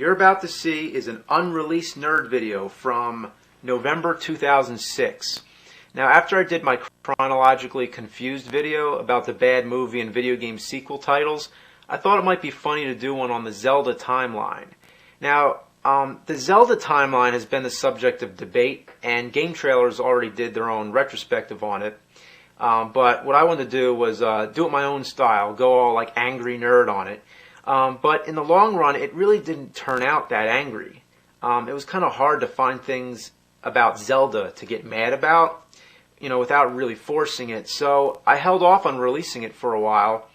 you're about to see is an unreleased nerd video from November 2006. Now, after I did my chronologically confused video about the bad movie and video game sequel titles, I thought it might be funny to do one on the Zelda timeline. Now, the Zelda timeline has been the subject of debate, and Game Trailers already did their own retrospective on it. But what I wanted to do was do it my own style, go all like angry nerd on it. But in the long run, it really didn't turn out that angry. It was kind of hard to find things about Zelda to get mad about, without really forcing it. So I held off on releasing it for a while,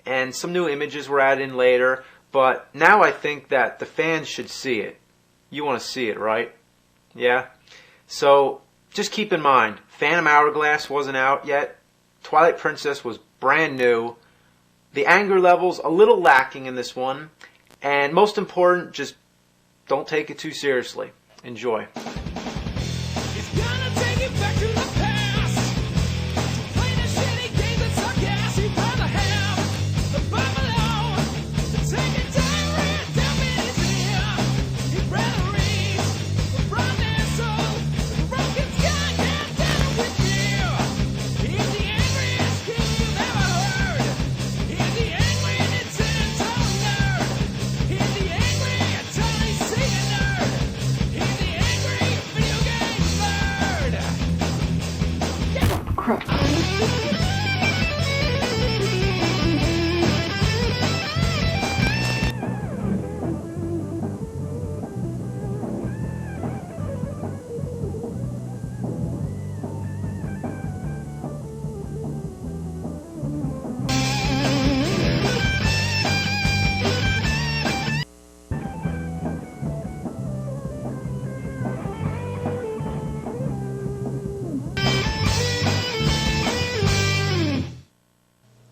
and some new images were added in later. But now I think that the fans should see it. You want to see it, right? Yeah? So just keep in mind, Phantom Hourglass wasn't out yet. Twilight Princess was brand new. The anger level's a little lacking in this one. And most important, just don't take it too seriously. Enjoy. Crap.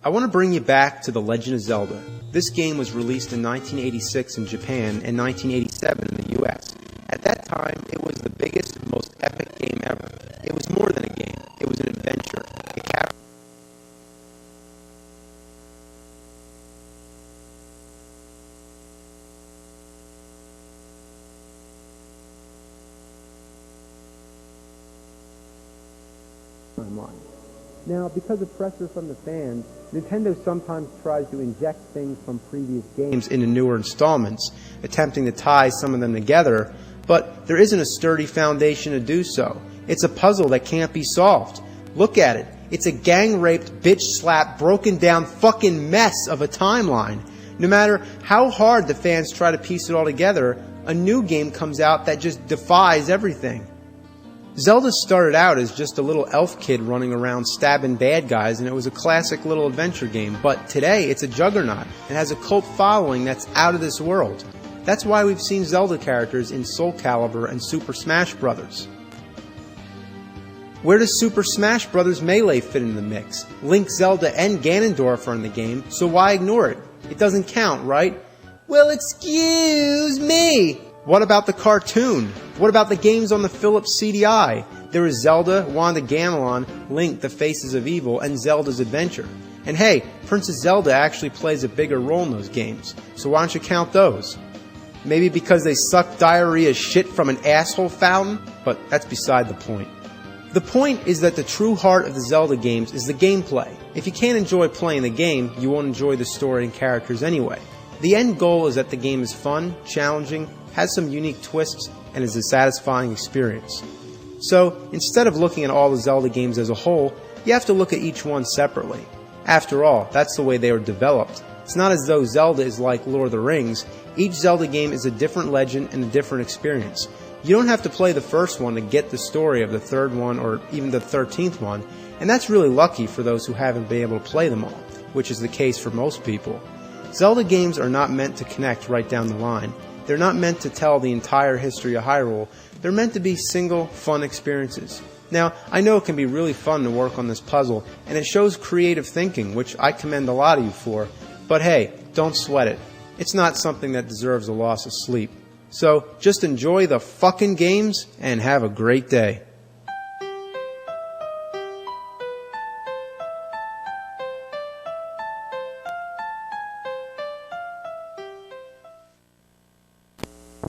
I want to bring you back to The Legend of Zelda. This game was released in 1986 in Japan and 1987 in the US. At that time, it was the biggest, most epic game ever. It was more than a game. It was an adventure. It captured timeline. Now, because of pressure from the fans, Nintendo sometimes tries to inject things from previous games into newer installments, attempting to tie some of them together, but there isn't a sturdy foundation to do so. It's a puzzle that can't be solved. Look at it. It's a gang-raped, bitch-slapped, broken-down fucking mess of a timeline. No matter how hard the fans try to piece it all together, a new game comes out that just defies everything. Zelda started out as just a little elf kid running around stabbing bad guys, and it was a classic little adventure game, but today it's a juggernaut and has a cult following that's out of this world. That's why we've seen Zelda characters in Soul Calibur and Super Smash Bros. Where does Super Smash Bros. Melee fit in the mix? Link, Zelda, and Ganondorf are in the game, so why ignore it? It doesn't count, right? Well, excuse me! What about the cartoon? What about the games on the Philips CDI? There is Zelda, Wanda Gamelon, Link, the Faces of Evil, and Zelda's Adventure. And hey, Princess Zelda actually plays a bigger role in those games, so why don't you count those? Maybe because they suck diarrhea shit from an asshole fountain? But that's beside the point. The point is that the true heart of the Zelda games is the gameplay. If you can't enjoy playing the game, you won't enjoy the story and characters anyway. The end goal is that the game is fun, challenging, has some unique twists, and is a satisfying experience. So, instead of looking at all the Zelda games as a whole, you have to look at each one separately. After all, that's the way they were developed. It's not as though Zelda is like Lord of the Rings. Each Zelda game is a different legend and a different experience. You don't have to play the first one to get the story of the third one or even the 13th one, and that's really lucky for those who haven't been able to play them all, which is the case for most people. Zelda games are not meant to connect right down the line. They're not meant to tell the entire history of Hyrule. They're meant to be single, fun experiences. Now, I know it can be really fun to work on this puzzle, and it shows creative thinking, which I commend a lot of you for, but hey, don't sweat it. It's not something that deserves a loss of sleep. So, just enjoy the fucking games, and have a great day.